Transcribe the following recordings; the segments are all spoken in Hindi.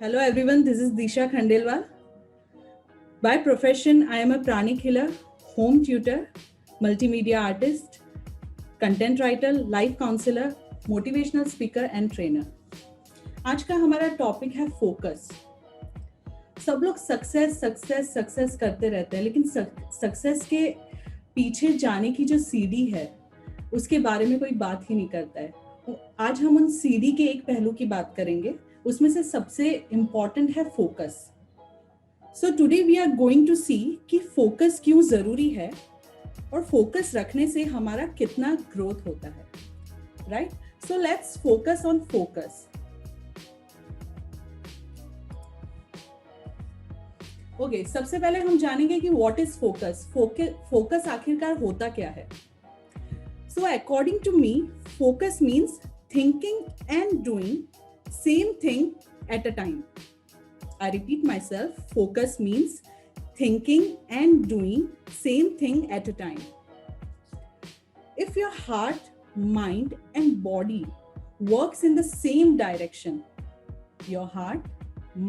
Hello everyone, this is Disha Khandelwal. By profession, I am a pranic healer, home tutor, multimedia artist, content writer, life counselor, motivational speaker and trainer. आज का हमारा टॉपिक है फोकस. सब लोग सक्सेस सक्सेस सक्सेस करते रहते हैं, लेकिन सक्सेस के पीछे जाने की जो सीढ़ी है उसके बारे में कोई बात ही नहीं करता है. आज हम उन सीढ़ी के एक पहलू की बात करेंगे. उसमें से सबसे इम्पॉर्टेंट है focus. So today we are going to see कि फोकस क्यों जरूरी है और फोकस रखने से हमारा कितना ग्रोथ होता है. Right, so let's focus on focus. Okay, सबसे पहले हम जानेंगे कि व्हाट इज फोकस. फोकस आखिरकार होता क्या है. So according to me, focus means thinking and doing same thing at a time. I repeat myself, focus means thinking and doing same thing at a time. If your heart, mind and body works in the same direction, your heart,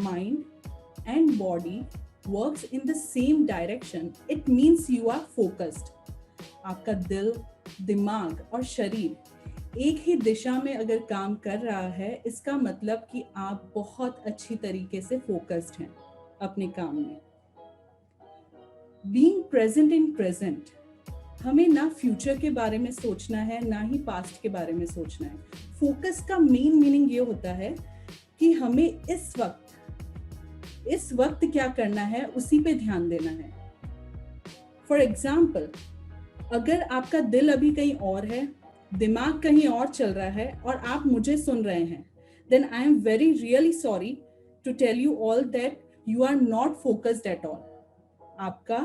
mind and body works in the same direction, it means you are focused. आपका दिल, दिमाग और शरीर एक ही दिशा में अगर काम कर रहा है, इसका मतलब कि आप बहुत अच्छी तरीके से फोकस्ड हैं अपने काम में. बीइंग प्रेजेंट इन प्रेजेंट, हमें ना फ्यूचर के बारे में सोचना है ना ही पास्ट के बारे में सोचना है. फोकस का मेन मीनिंग ये होता है कि हमें इस वक्त क्या करना है उसी पे ध्यान देना है. फॉर एग्जाम्पल, अगर आपका दिल अभी कहीं और है, दिमाग कहीं और चल रहा है और आप मुझे सुन रहे हैं, then I am very really sorry to tell you all that you are not focused at all. आपका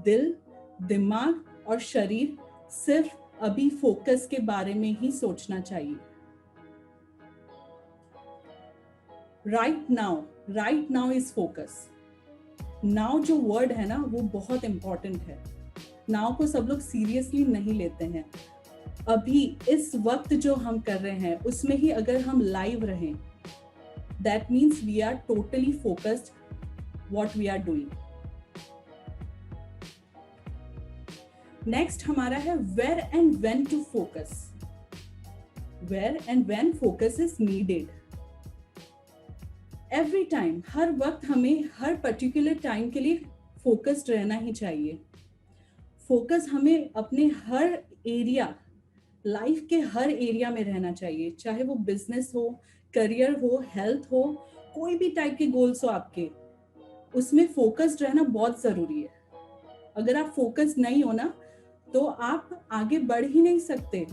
दिल, दिमाग और शरीर सिर्फ अभी फोकस के बारे में ही सोचना चाहिए. right now is focus. now जो वर्ड है ना वो बहुत इंपॉर्टेंट है. now को सब लोग सीरियसली नहीं लेते हैं. अभी इस वक्त जो हम कर रहे हैं उसमें ही अगर हम लाइव रहें, that means we are totally focused what we are doing. Next हमारा है where and when to focus. Where and when focus is needed. Every time, हर वक्त हमें हर पर्टिकुलर टाइम के लिए फोकस्ड रहना ही चाहिए. फोकस हमें अपने हर एरिया, लाइफ के हर एरिया में रहना चाहिए, चाहे वो बिजनेस हो, करियर हो, हेल्थ हो, कोई भी टाइप के गोल्स हो आपके, उसमें फोकस्ड रहना बहुत जरूरी है. अगर आप फोकस्ड नहीं हो ना तो आप आगे बढ़ ही नहीं सकते,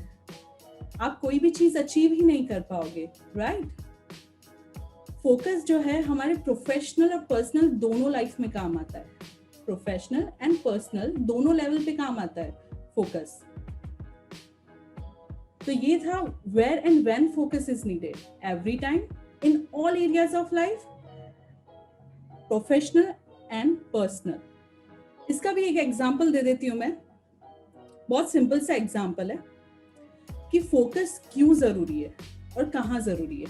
आप कोई भी चीज अचीव ही नहीं कर पाओगे. राइट, फोकस जो है हमारे प्रोफेशनल और पर्सनल दोनों लाइफ में काम आता है. प्रोफेशनल एंड पर्सनल दोनों लेवल पे काम आता है फोकस. तो ये था where and when focus is needed. Every time, in all areas of life, professional and personal. इसका भी एक एग्जांपल दे देती हूं मैं. बहुत सिंपल सा एग्जांपल है कि फोकस क्यों जरूरी है और कहाँ जरूरी है,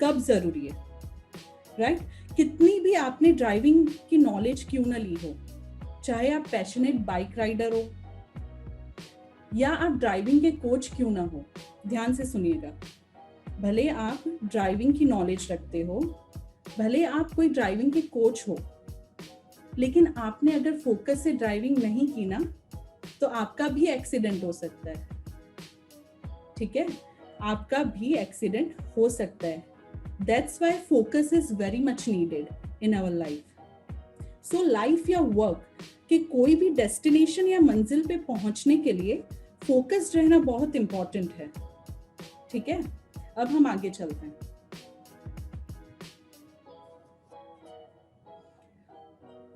कब जरूरी है. राइट, कितनी भी आपने ड्राइविंग की नॉलेज क्यों ना ली हो, चाहे आप पैशनेट बाइक राइडर हो या आप ड्राइविंग के कोच क्यों ना हो, ध्यान से सुनिएगा. भले आप ड्राइविंग की नॉलेज रखते हो, भले आप कोई ड्राइविंग के कोच हो, लेकिन आपने अगर फोकस से ड्राइविंग नहीं की ना तो आपका भी एक्सीडेंट हो सकता है. ठीक है, आपका भी एक्सीडेंट हो सकता है. That's why focus is very much needed in our life. So life या वर्क के कोई भी डेस्टिनेशन या मंजिल पे पहुंचने के लिए फोकस्ड रहना बहुत इंपॉर्टेंट है. ठीक है, अब हम आगे चलते हैं.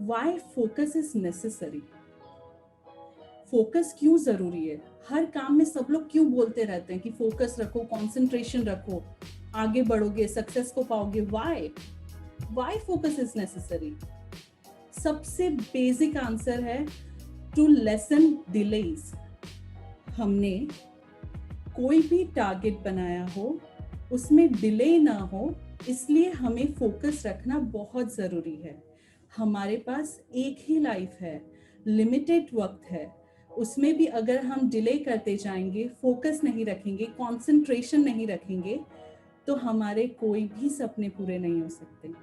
Why focus is necessary? Focus क्यों जरूरी है. हर काम में सब लोग क्यों बोलते रहते हैं कि फोकस रखो, कंसंट्रेशन रखो, आगे बढ़ोगे, सक्सेस को पाओगे. Why focus is necessary? सबसे बेसिक आंसर है टू लेसन डिलेज. हमने कोई भी टारगेट बनाया हो, उसमें डिले ना हो, इसलिए हमें फोकस रखना बहुत ज़रूरी है। हमारे पास एक ही लाइफ है, लिमिटेड वक्त है, उसमें भी अगर हम डिले करते जाएंगे, फोकस नहीं रखेंगे, कंसंट्रेशन नहीं रखेंगे, तो हमारे कोई भी सपने पूरे नहीं हो सकते।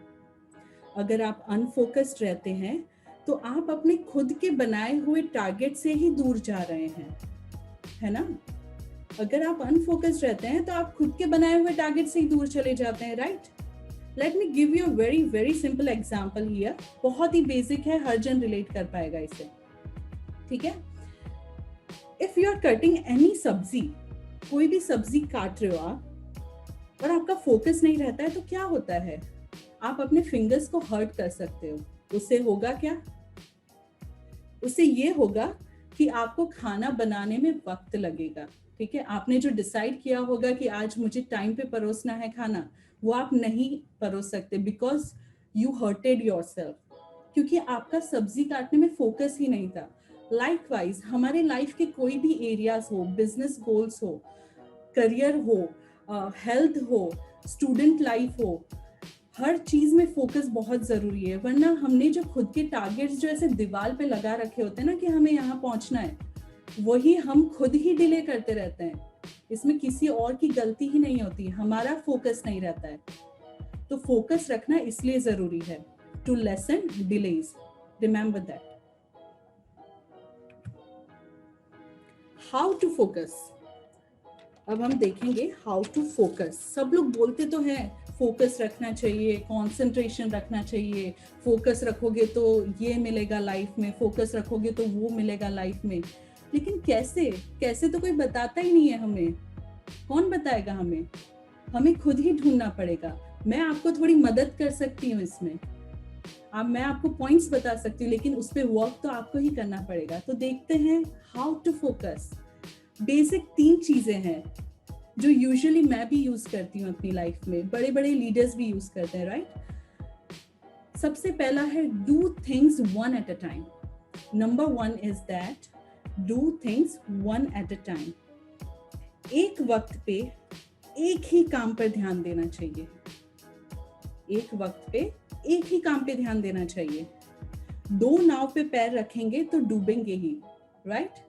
अगर आप अनफोकस्ड रहते हैं तो आप अपने खुद के बनाए हुए टारगेट से ही दूर जा रहे हैं, है ना? अगर आप अनफोकस्ड रहते हैं तो आप खुद के बनाए हुए टारगेट से ही दूर चले जाते हैं, right? Let me give you a very very simple example here. बहुत ही बेसिक है, हर जन रिलेट कर पाएगा इसे, ठीक है? If you are cutting any sabzi, कोई भी सब्जी काट रहे हो आप और आपका फोकस नहीं रहता है, तो क्या होता है? आप अपने फिंगर्स को हर्ट कर सकते हो। उससे होगा क्या? उससे ये होगा कि आपको खाना बनाने में वक्त लगेगा, ठीक है? आपने जो डिसाइड किया होगा कि आज मुझे टाइम पे परोसना है खाना, वो आप नहीं परोस सकते बिकॉज यू हर्टेड योरसेल्फ, क्योंकि आपका सब्जी काटने में फोकस ही नहीं था। लाइकवाइज हमारे लाइफ के कोई भी एरियाज हो, बिजनेस गोल्स हो, करियर हो, हेल्थ हो, स्टूडेंट लाइफ हो, हर चीज में फोकस बहुत जरूरी है। वरना हमने जो खुद के टारगेट्स जो ऐसे दीवार पे लगा रखे होते हैं ना कि हमें यहाँ पहुंचना है, वही हम खुद ही डिले करते रहते हैं। इसमें किसी और की गलती ही नहीं होती, हमारा फोकस नहीं रहता है। तो फोकस रखना इसलिए जरूरी है, to lessen delays, remember that. How to focus, अब हम देखेंगे हाउ टू फोकस। सब लोग बोलते तो हैं फोकस रखना चाहिए, कंसंट्रेशन रखना चाहिए, फोकस रखोगे तो ये मिलेगा लाइफ में, फोकस रखोगे तो वो मिलेगा लाइफ में, लेकिन कैसे? कैसे तो कोई बताता ही नहीं है हमें। कौन बताएगा हमें? हमें खुद ही ढूंढना पड़ेगा। मैं आपको थोड़ी मदद कर सकती हूँ इसमें, मैं आपको पॉइंट्स बता सकती हूँ, लेकिन उस पर वर्क तो आपको ही करना पड़ेगा। तो देखते हैं हाउ टू फोकस। बेसिक 3 चीजें हैं जो यूजुअली मैं भी यूज करती हूँ अपनी लाइफ में, बड़े बड़े लीडर्स भी यूज करते हैं, राइट? सबसे पहला है do things one at a time. Number 1 is that do things one at a time. एक वक्त पे एक ही काम पर ध्यान देना चाहिए। एक वक्त पे एक ही काम पे ध्यान देना चाहिए। 2 नाव पे पैर रखेंगे तो डूबेंगे ही, राइट?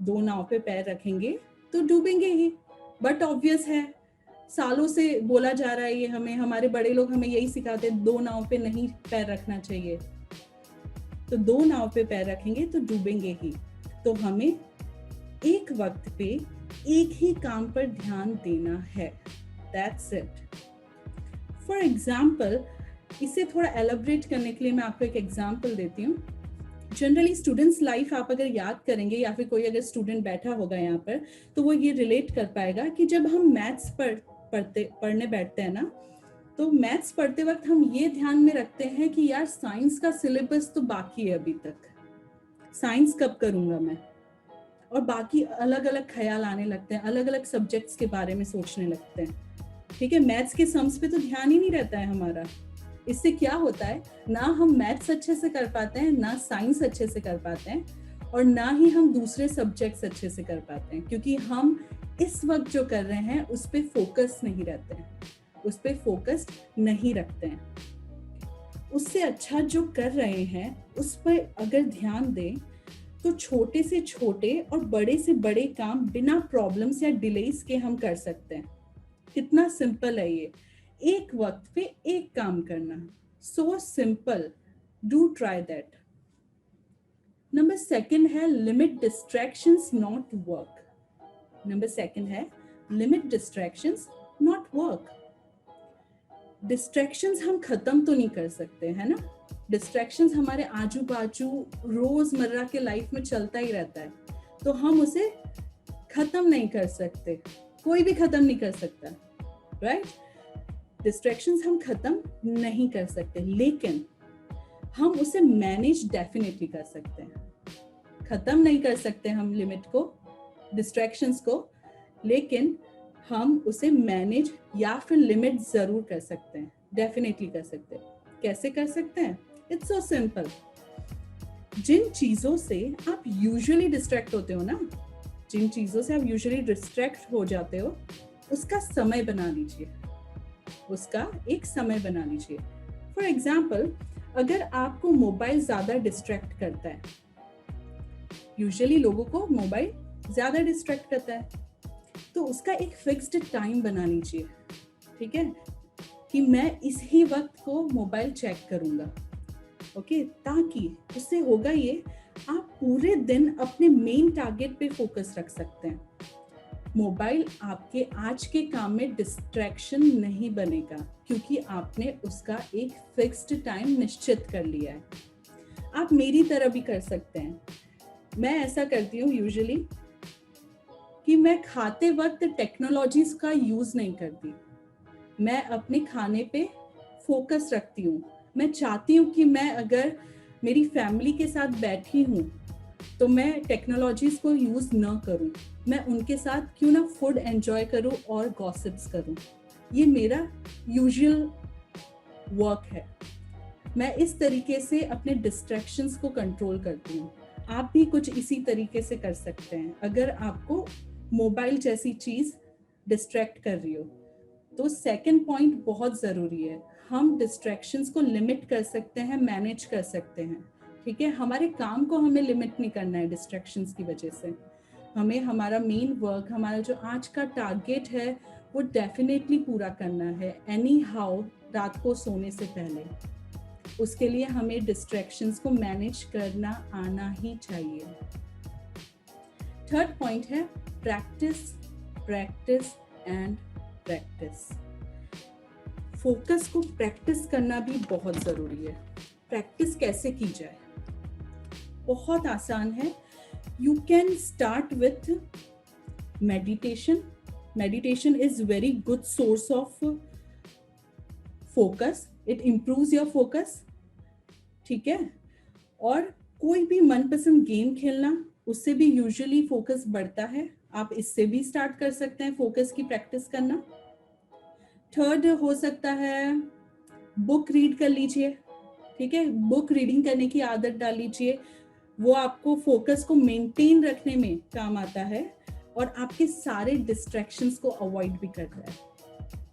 2 नाव पे पैर रखेंगे तो डूबेंगे ही। बट ऑब्वियस है, सालों से बोला जा रहा है ये, हमें हमारे बड़े लोग हमें यही सिखाते हैं, 2 नाव पे नहीं पैर रखना चाहिए। तो 2 नाव पे पैर रखेंगे तो डूबेंगे ही। तो हमें एक वक्त पे एक ही काम पर ध्यान देना है, दैट्स इट। फॉर एग्जाम्पल, इसे थोड़ा एलाबरेट करने के लिए मैं आपको एक एग्जाम्पल देती हूँ। जनरली स्टूडेंट्स लाइफ आप अगर याद करेंगे, या फिर कोई अगर स्टूडेंट बैठा होगा यहाँ पर, तो वो ये रिलेट कर पाएगा कि जब हम मैथ्स पढ़ने बैठते हैं ना, तो मैथ्स पढ़ते वक्त हम ये ध्यान में रखते हैं कि यार साइंस का सिलेबस तो बाकी है अभी तक, साइंस कब करूंगा मैं, और बाकी अलग अलग ख्याल आने लगते हैं, अलग अलग सब्जेक्ट्स के बारे में सोचने लगते हैं, ठीक है? मैथ्स के सम्स पे तो ध्यान ही नहीं रहता है हमारा। इससे क्या होता है, ना हम मैथ्स अच्छे से कर पाते हैं, ना साइंस अच्छे से कर पाते हैं, और ना ही हम दूसरे सब्जेक्ट्स अच्छे से कर पाते हैं, क्योंकि हम इस वक्त जो कर रहे हैं उस पे फोकस नहीं रहते हैं, उस पे फोकस नहीं रखते हैं। उससे अच्छा जो कर रहे हैं उस पर अगर ध्यान दें तो छोटे से छोटे और बड़े से बड़े काम बिना प्रॉब्लम्स या डिलेस के हम कर सकते हैं। कितना सिंपल है ये, एक वक्त पे एक काम करना, so simple, do try that. Number 2 है limit distractions not work. Number 2 है limit distractions not work. Distractions हम खत्म तो नहीं कर सकते, है ना? डिस्ट्रैक्शंस हमारे आजू बाजू रोजमर्रा के लाइफ में चलता ही रहता है, तो हम उसे खत्म नहीं कर सकते, कोई भी खत्म नहीं कर सकता, राइट? डिस्ट्रैक्शंस हम खत्म नहीं कर सकते, लेकिन हम उसे मैनेज डेफिनेटली कर सकते हैं। खत्म नहीं कर सकते हम लिमिट को, डिस्ट्रैक्शंस को, लेकिन हम उसे मैनेज या फिर लिमिट जरूर कर सकते हैं, डेफिनेटली कर सकते हैं। कैसे कर सकते हैं? It's so simple. जिन चीजों से आप यूजुअली डिस्ट्रैक्ट होते हो ना, जिन चीजों से आप यूजुअली डिस्ट्रैक्ट हो जाते हो, उसका समय बना लीजिए। उसका एक समय बना लीजिए। फॉर एग्जाम्पल, अगर आपको मोबाइल ज़्यादा डिस्ट्रैक्ट करता है, यूजुअली लोगों को मोबाइल ज़्यादा डिस्ट्रैक्ट करता है, तो उसका एक फिक्स्ड टाइम बना लीजिए, ठीक है, कि मैं इस ही वक्त को मोबाइल चेक करूँगा, ओके, ताकि उससे होगा ये, आप पूरे दिन अपने मेन टारगेट पे फोकस रख सकते हैं। मोबाइल आपके आज के काम में डिस्ट्रैक्शन नहीं बनेगा, क्योंकि आपने उसका एक फिक्स्ड टाइम निश्चित कर लिया है। आप मेरी तरह भी कर सकते हैं। मैं ऐसा करती हूँ यूजुअली कि मैं खाते वक्त टेक्नोलॉजीज का यूज नहीं करती। मैं अपने खाने पे फोकस रखती हूँ। मैं चाहती हूँ कि मैं अगर मेरी फैमिली के साथ बैठी हूँ तो मैं टेक्नोलॉजीज को यूज ना करूँ, मैं उनके साथ क्यों ना फूड एंजॉय करूँ और गॉसिप्स करूँ। ये मेरा यूजुअल वर्क है। मैं इस तरीके से अपने डिस्ट्रैक्शंस को कंट्रोल करती हूँ। आप भी कुछ इसी तरीके से कर सकते हैं। अगर आपको मोबाइल जैसी चीज डिस्ट्रैक्ट कर रही हो, तो सेकंड पॉइंट बहुत ज़रूरी है। हम डिस्ट्रैक्शंस को लिमिट कर सकते हैं, मैनेज कर सकते हैं, ठीक है। हमारे काम को हमें लिमिट नहीं करना है डिस्ट्रैक्शंस की वजह से। हमें हमारा मेन वर्क, हमारा जो आज का टारगेट है, वो डेफिनेटली पूरा करना है, एनी हाउ, रात को सोने से पहले। उसके लिए हमें डिस्ट्रैक्शंस को मैनेज करना आना ही चाहिए। थर्ड पॉइंट है practice, practice and practice. Focus को प्रैक्टिस करना भी बहुत ज़रूरी है। प्रैक्टिस कैसे की जाए? बहुत आसान है। You can start with meditation. Meditation is very good source of focus. It improves your focus, ठीक है। और कोई भी मनपसंद गेम खेलना, उससे भी यूजुअली फोकस बढ़ता है। आप इससे भी स्टार्ट कर सकते हैं फोकस की प्रैक्टिस करना। थर्ड हो सकता है बुक रीड कर लीजिए, ठीक है। बुक रीडिंग करने की आदत डाल लीजिए। वो आपको फोकस को मेंटेन रखने में काम आता है और आपके सारे डिस्ट्रैक्शंस को अवॉइड भी करता है,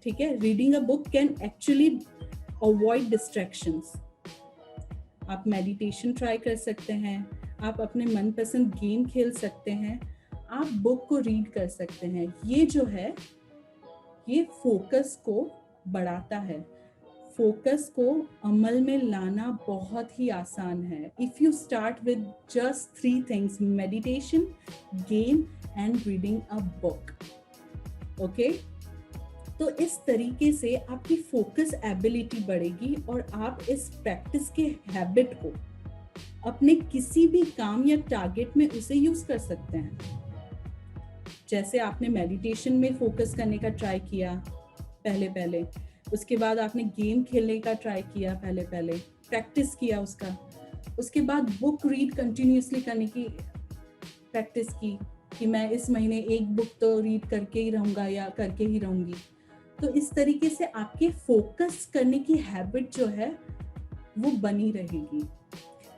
ठीक है। Reading a book can actually avoid distractions. आप मेडिटेशन ट्राई कर सकते हैं, आप अपने मनपसंद गेम खेल सकते हैं, आप बुक को रीड कर सकते हैं। ये जो है, ये फोकस को बढ़ाता है। फोकस को अमल में लाना बहुत ही आसान है। If you start with just 3 things, meditation, game and reading a book, okay. तो इस तरीके से आपकी फोकस एबिलिटी बढ़ेगी और आप इस प्रैक्टिस के हैबिट को अपने किसी भी काम या टारगेट में उसे यूज कर सकते हैं। जैसे आपने मेडिटेशन में फोकस करने का ट्राई किया पहले, उसके बाद आपने गेम खेलने का ट्राई किया पहले, प्रैक्टिस किया उसका, उसके बाद बुक रीड कंटिन्यूसली करने की प्रैक्टिस की कि मैं इस महीने एक बुक तो रीड करके ही रहूँगा या करके ही रहूँगी। तो इस तरीके से आपके फोकस करने की हैबिट जो है वो बनी रहेगी।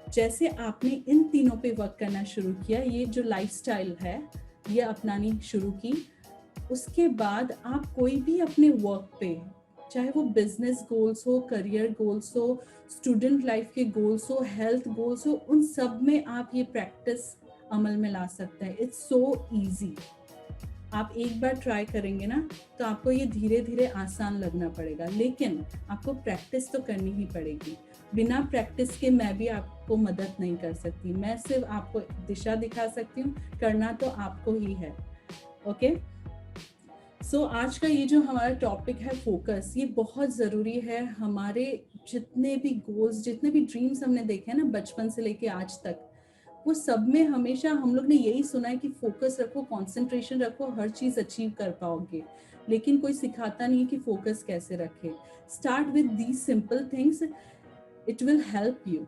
जैसे आपने इन तीनों पे वर्क करना शुरू किया, ये जो लाइफस्टाइल है ये अपनानी शुरू की, उसके बाद आप कोई भी अपने वर्क पे, चाहे वो बिजनेस गोल्स हो, करियर गोल्स हो, स्टूडेंट लाइफ के गोल्स हो, हेल्थ गोल्स हो, उन सब में आप ये प्रैक्टिस अमल में ला सकते हैं। It's so easy. आप एक बार ट्राई करेंगे ना तो आपको ये धीरे धीरे आसान लगना पड़ेगा, लेकिन आपको प्रैक्टिस तो करनी ही पड़ेगी। बिना प्रैक्टिस के मैं भी आपको मदद नहीं कर सकती। मैं सिर्फ आपको दिशा दिखा सकती हूँ, करना तो आपको ही है, ओके। सो आज का ये जो हमारा टॉपिक है फोकस, ये बहुत ज़रूरी है। हमारे जितने भी गोल्स, जितने भी ड्रीम्स हमने देखे हैं ना बचपन से लेके आज तक, वो सब में हमेशा हम लोग ने यही सुना है कि फोकस रखो, कंसंट्रेशन रखो, हर चीज़ अचीव कर पाओगे। लेकिन कोई सिखाता नहीं है कि फोकस कैसे रखे। Start with these simple things, it will help you,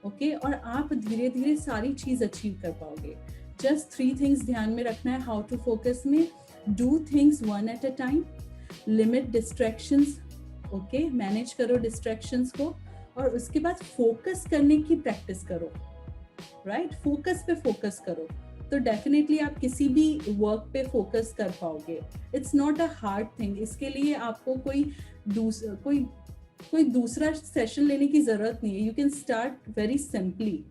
okay. और आप धीरे धीरे सारी चीज़ अचीव कर पाओगे। जस्ट 3 थिंग्स ध्यान में रखना है हाउ टू फोकस में। Do things one at a time, limit distractions, okay, manage करो डिस्ट्रैक्शंस को, और उसके बाद फोकस करने की प्रैक्टिस करो, राइट। फोकस पे फोकस करो, तो डेफिनेटली आप किसी भी वर्क पे फोकस कर पाओगे. It's not a hard thing. इसके लिए आपको कोई दूसरा सेशन लेने की जरूरत नहीं है. You can start very simply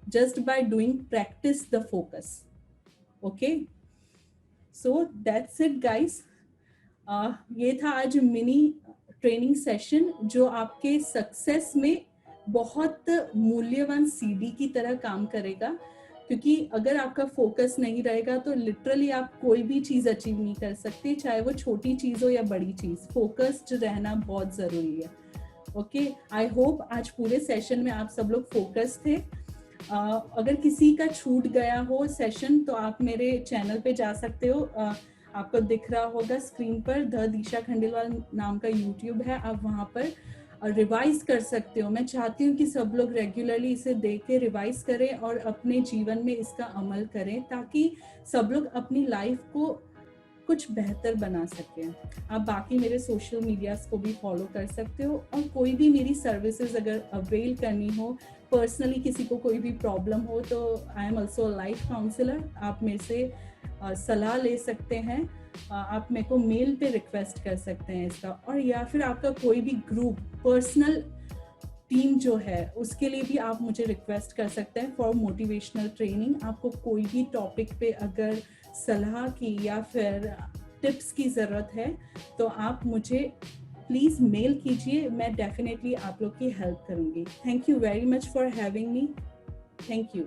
just by doing practice the focus. Okay, so that's it guys. ये था आज मिनी ट्रेनिंग सेशन जो आपके सक्सेस में बहुत मूल्यवान सीडी की तरह काम करेगा, क्योंकि अगर आपका फोकस नहीं रहेगा तो लिटरली आप कोई भी चीज अचीव नहीं कर सकते, चाहे वो छोटी चीज हो या बड़ी चीज. फोकस्ड रहना बहुत जरूरी है. ओके, आई होप आज पूरे सेशन में आप सब लोग फोकस थे. अगर किसी का छूट गया हो सेशन तो आप मेरे चैनल पे जा सकते हो. आपको दिख रहा होगा स्क्रीन पर, द दिशा खंडेलवाल नाम का यूट्यूब है. आप वहाँ पर रिवाइज कर सकते हो. मैं चाहती हूँ कि सब लोग रेगुलरली इसे देख के रिवाइज करें और अपने जीवन में इसका अमल करें, ताकि सब लोग अपनी लाइफ को कुछ बेहतर बना सकें. आप बाकी मेरे सोशल मीडियाज को भी फॉलो कर सकते हो, और कोई भी मेरी सर्विसेज अगर अवेल करनी हो, पर्सनली किसी को कोई भी प्रॉब्लम हो, तो I am also life counsellor. आप मेरे से सलाह ले सकते हैं. आप मेरे को मेल पे रिक्वेस्ट कर सकते हैं इसका, और या फिर आपका कोई भी ग्रुप, पर्सनल टीम जो है, उसके लिए भी आप मुझे रिक्वेस्ट कर सकते हैं फॉर मोटिवेशनल ट्रेनिंग. आपको कोई भी टॉपिक पे अगर सलाह की या फिर टिप्स की ज़रूरत है तो आप मुझे प्लीज़ मेल कीजिए. मैं डेफिनेटली आप लोग की हेल्प करूँगी. Thank you very much for having me. Thank you.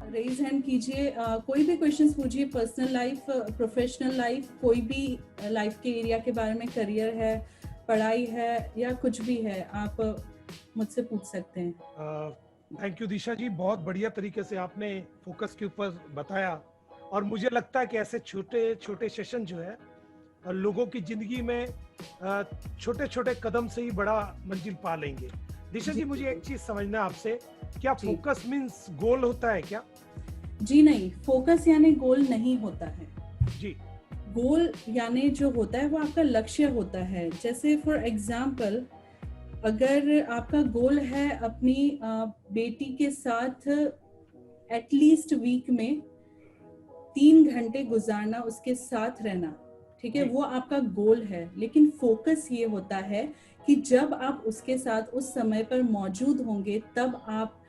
Raise hand कीजिए, कोई भी क्वेश्चंस पूछिए. पर्सनल लाइफ, प्रोफेशनल लाइफ, कोई भी लाइफ के एरिया के बारे में, करियर है, पढ़ाई है, या कुछ भी है, आप मुझसे पूछ सकते हैं. थैंक यू दिशा जी, बहुत बढ़िया तरीके से आपने फोकस के ऊपर बताया. और मुझे लगता है कि ऐसे छोटे छोटे सेशन जो है लोगों की जिंदगी में छोटे छोटे कदम से ही बड़ा मंजिल पा लेंगे. दिशा जी, मुझे एक चीज समझना है आपसे, क्या फोकस मीन्स गोल होता है क्या? जी नहीं, फोकस यानी गोल नहीं होता है जी. गोल यानी जो होता है वो आपका लक्ष्य होता है. जैसे फॉर एग्जाम्पल, अगर आपका गोल है अपनी बेटी के साथ एटलीस्ट वीक में 3 घंटे गुजारना, उसके साथ रहना, ठीक है, वो आपका गोल है. लेकिन फोकस ये होता है कि जब आप उसके साथ उस समय पर मौजूद होंगे, तब आप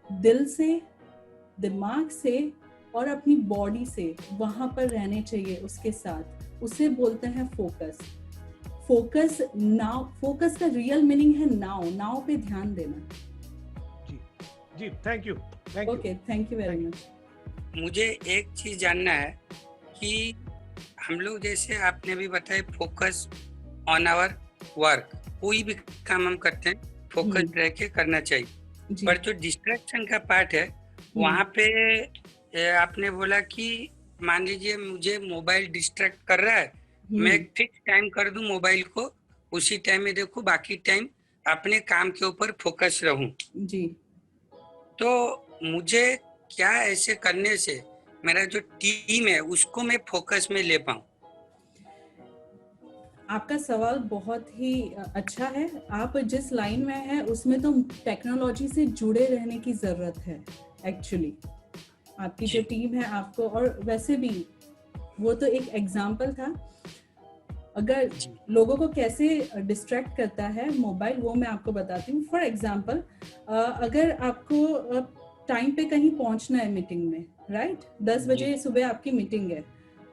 दिल से, दिमाग से और अपनी बॉडी से वहां पर रहने चाहिए उसके साथ. उसे बोलते हैं फोकस. फोकस नाउ, फोकस का रियल मीनिंग है नाउ. नाउ पे ध्यान देना. जी जी, thank you. Okay, thank you very much. मुझे एक चीज जानना है कि हम लोग, जैसे आपने भी बताया, फोकस ऑन आवर वर्क, कोई भी काम हम करते हैं फोकस रह के करना चाहिए. पर जो डिस्ट्रैक्शन का पार्ट है, वहाँ पे आपने बोला कि मान लीजिए मुझे मोबाइल डिस्ट्रैक्ट कर रहा है, मैं एक फिक्स टाइम कर दूं मोबाइल को, उसी टाइम में देखूं, बाकी टाइम अपने काम के ऊपर फोकस रहूं. जी. तो मुझे क्या ऐसे करने से मेरा जो टीम है उसको मैं फोकस में ले पाऊं? आपका सवाल बहुत ही अच्छा है. आप जिस लाइन में है उसमें तो टेक्नोलॉजी से जुड़े रहने की जरूरत है एक्चुअली. आपकी जो टीम है आपको, और वैसे भी वो तो एक एग्जाम्पल था. अगर लोगों को कैसे डिस्ट्रैक्ट करता है मोबाइल, वो मैं आपको बताती हूँ. फॉर एग्जाम्पल, अगर आपको टाइम पे कहीं पहुंचना है मीटिंग में, राइट, 10 बजे सुबह आपकी मीटिंग है.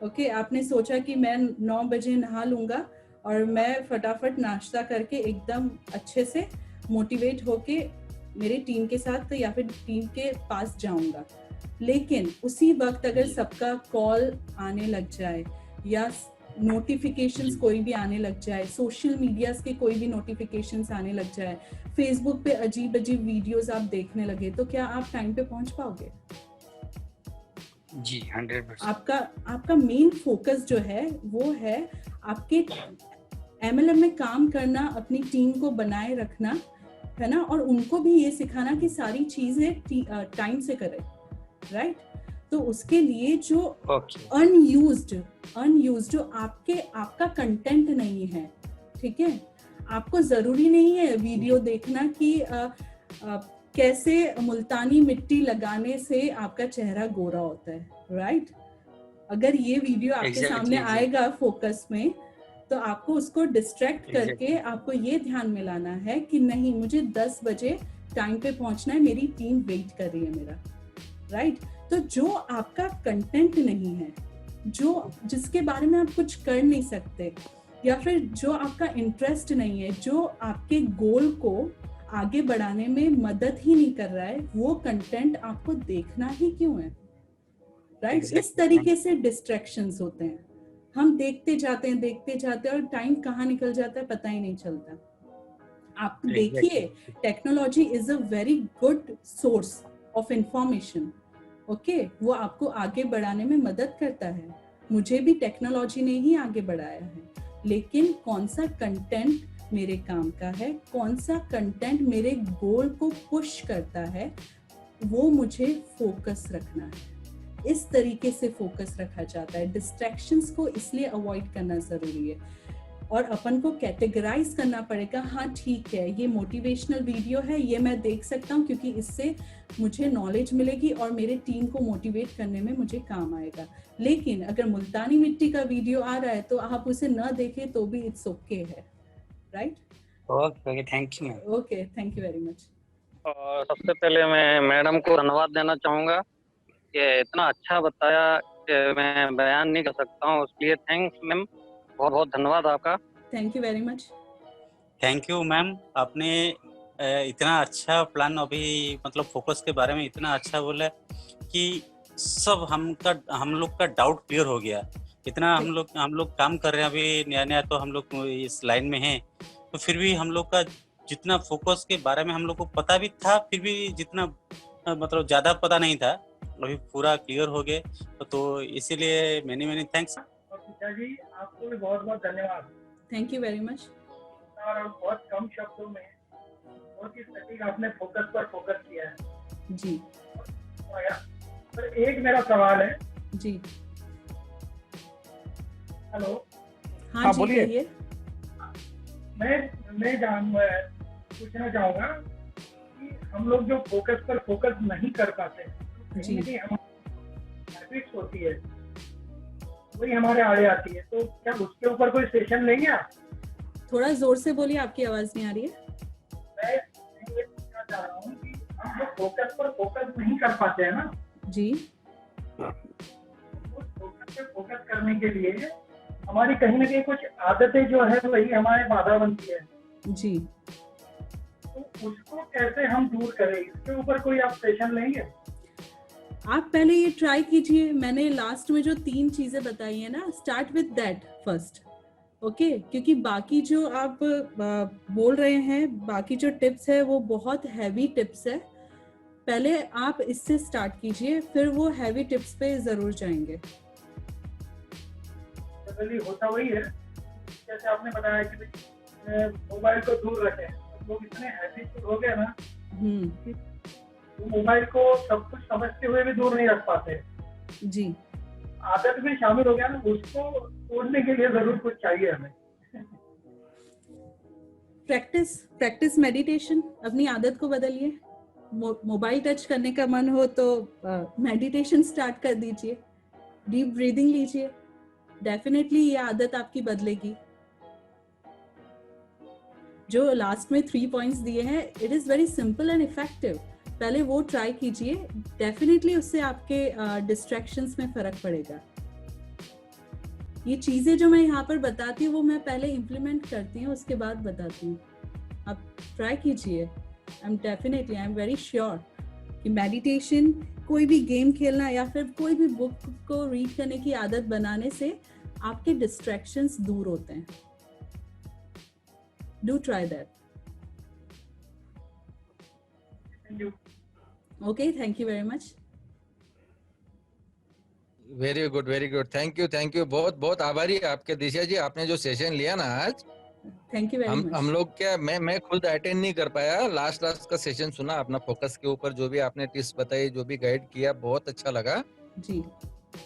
ओके, आपने सोचा कि मैं 9 बजे नहा लूंगा और मैं फटाफट नाश्ता करके एकदम अच्छे से मोटिवेट होके मेरी टीम के साथ या फिर टीम के पास जाऊंगा. लेकिन उसी वक्त अगर सबका कॉल आने लग जाए या नोटिफिकेशंस कोई भी आने लग जाए, सोशल मीडियाज के कोई भी नोटिफिकेशंस आने लग जाए, फेसबुक पे अजीब अजीब वीडियोस आप देखने लगे, तो क्या आप टाइम पे पहुंच पाओगे? जी 100%. आपका मेन फोकस जो है वो है आपके MLM में काम करना, अपनी टीम को बनाए रखना, है ना, और उनको भी ये सिखाना कि सारी चीजें टाइम से करें, राइट. तो उसके लिए जो अनयूज्ड जो आपका कंटेंट नहीं है, ठीक है, आपको जरूरी नहीं है वीडियो देखना कि कैसे मुल्तानी मिट्टी लगाने से आपका चेहरा गोरा होता है, राइट? अगर ये वीडियो आपके सामने आएगा फोकस में, तो आपको उसको डिस्ट्रैक्ट करके आपको ये ध्यान में लाना है कि नहीं, मुझे 10 बजे टाइम पे पहुंचना है, मेरी टीम वेट कर रही है मेरा, राइट? तो जो आपका कंटेंट नहीं है, जो जिसके बारे में आप कुछ कर नहीं सकते, या फिर जो आपका इंटरेस्ट नहीं है, जो आपके गोल को आगे बढ़ाने में मदद ही नहीं कर रहा है, वो कंटेंट आपको देखना ही क्यों है, राइट? इस तरीके से डिस्ट्रैक्शंस होते हैं, हम देखते जाते हैं और टाइम कहाँ निकल जाता है पता ही नहीं चलता। आप देखिए, technology is a very good source of information, okay? वो आपको आगे बढ़ाने में मदद करता है, मुझे भी टेक्नोलॉजी ने ही आगे बढ़ाया है, लेकिन कौन सा कंटेंट मेरे काम का है, कौन सा कंटेंट मेरे गोल को पुश करता है, वो मुझे फोकस रखना है। इस तरीके से फोकस रखा जाता है। डिस्ट्रैक्शंस को इसलिए अवॉइड करना जरूरी है और अपन को कैटेगराइज करना पड़ेगा। हाँ ठीक है, ये मोटिवेशनल वीडियो है, ये मैं देख सकता हूँ क्योंकि इससे मुझे नॉलेज मिलेगी और मेरे टीम को मोटिवेट करने में मुझे काम आएगा। लेकिन अगर मुल्तानी मिट्टी का वीडियो आ रहा है तो आप उसे न देखें तो भी इट्स ओके है, right? Okay, thank you ma'am. Okay, thank you very much. और सबसे पहले मैं मैडम को धन्यवाद देना चाहूँगा कि इतना अच्छा बताया कि मैं बयान नहीं कर सकता हूँ, उसके लिए थैंक्स मैम, बहुत बहुत धन्यवाद आपका। Thank you very much. Thank you ma'am, आपने इतना अच्छा प्लान अभी मतलब फोकस के बारे में इतना अच्छा बोला कि सब हम लोग का डाउट क्लियर हो गया। इतना हम लोग काम कर रहे हैं अभी नया तो हम लोग इस लाइन में हैं, तो फिर भी हम लोग का जितना फोकस के बारे में हम लोग को पता भी था, फिर भी जितना मतलब ज़्यादा पता नहीं था, अभी पूरा क्लियर हो गए। तो इसीलिए मैनी थैंक्स। जी आपको भी बहुत बहुत धन्यवाद। Thank you very much. और बहुत कम शब्दों में बहुत ही सटीक आपने फोकस पर फोकस किया है जी। पर एक मेरा सवाल है जी। हेलो। हाँ जी, बोलिए। मैं पूछना चाहूँगा कि हम लोग जो फोकस पर फोकस नहीं कर पाते जी, हैबिट्स होती है वही हमारे आड़े आती है, तो क्या उसके ऊपर कोई सेशन लेंगे आप? थोड़ा जोर से बोलिए, आपकी आवाज नहीं आ रही है। मैं ये पूछना चाह रहा हूँ कि हम लोग फोकस पर फोकस नहीं कर पाते हैं ना जी। उस फोकस पे फोकस करने के लिए हमारी कहीं ना कहीं कुछ आदतें जो है वही हमारे बाधा बनती है जी। तो उसको कैसे हम दूर करें, इसके ऊपर कोई आप सेशन लेंगे? आप पहले ये ट्राई कीजिए, मैंने लास्ट में जो 3 चीजें बताई है ना, start with that first, okay? क्योंकि बाकी जो आप बोल रहे हैं, बाकी जो टिप्स है वो बहुत हैवी टिप्स है। पहले आप इससे स्टार्ट कीजिए, फिर वो हैवी टिप्स पे जरूर जाएंगे। होता वही है जैसे आपने बताया कि मोबाइल को दूर रखें, तो लोग इतने हैबिचुअल हो गए ना वो मोबाइल को सब कुछ समझते हुए भी दूर नहीं रख पाते जी। आदत में शामिल हो गया ना, उसको तोड़ने के लिए जरूर कुछ चाहिए हमें। प्रैक्टिस मेडिटेशन, अपनी आदत को बदलिए। मोबाइल टच करने का मन हो तो मेडिटेशन स्टार्ट कर दीजिए, डीप ब्रीदिंग लीजिए, डेफिनेटली ये आदत आपकी बदलेगी। जो लास्ट में 3 पॉइंट्स दिए हैं, it is very simple and effective, पहले वो ट्राई कीजिए, डेफिनेटली उससे आपके डिस्ट्रैक्शंस में फर्क पड़ेगा। ये चीजें जो मैं यहाँ पर बताती हूँ वो मैं पहले इम्प्लीमेंट करती हूँ, उसके बाद बताती हूँ। आप ट्राई कीजिए, आई एम वेरी श्योर कि मेडिटेशन, कोई भी गेम खेलना या फिर कोई भी बुक को रीड करने की आदत बनाने से आपके डिस्ट्रैक्शंस दूर होते हैं। Do try that. Okay, thank you very much. Very good, thank you, बहुत बहुत आभारी आपके दिशा जी, आपने जो सेशन लिया ना आज। Thank you very much. हम लोग क्या, मैं खुद अटेंड नहीं कर पाया, लास्ट का सेशन सुना अपना फोकस के ऊपर, जो भी आपने टिप्स बताई, जो भी गाइड किया, बहुत अच्छा लगा जी।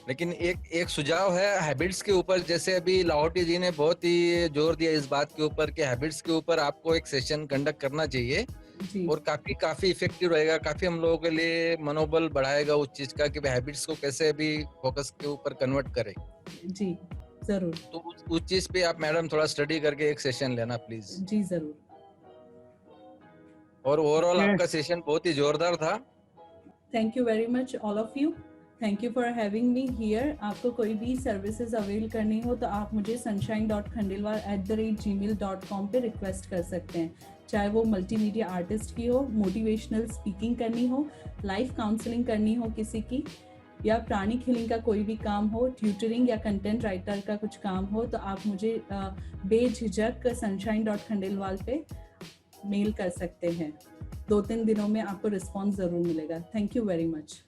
लेकिन एक सुझाव है हैबिट्स के ऊपर, जैसे अभी लाहौटी जी ने बहुत ही जोर दिया इस बात के ऊपर कि हैबिट्स के ऊपर आपको एक सेशन कंडक्ट करना चाहिए। जी और काफी इफेक्टिव रहेगा, काफी हम लोगों के लिए मनोबल बढ़ाएगा उस चीज का कि हैबिट्स को कैसे भी फोकस के ऊपर कन्वर्ट करें। जी जरूर तो उस चीज पे आप मैडम थोड़ा स्टडी करके एक सेशन लेना प्लीज। जी जरूर। और ओवरऑल Okay. आपका सेशन बहुत ही जोरदार था। Thank you very much all of you, thank you for having me here. आपको कोई भी सर्विसेज अवेल करनी हो तो आप मुझे sunshine.khandelwal@gmail.com पे रिक्वेस्ट कर सकते हैं, चाहे वो मल्टीमीडिया आर्टिस्ट की हो, मोटिवेशनल स्पीकिंग करनी हो, लाइफ काउंसलिंग करनी हो किसी की, या प्राणी खिलिंग का कोई भी काम हो, ट्यूटरिंग या कंटेंट राइटर का कुछ काम हो, तो आप मुझे बेझिझक sunshine.khandelwal पे मेल कर सकते हैं। 2-3 दिनों में आपको रिस्पॉन्स ज़रूर मिलेगा। Thank you very much.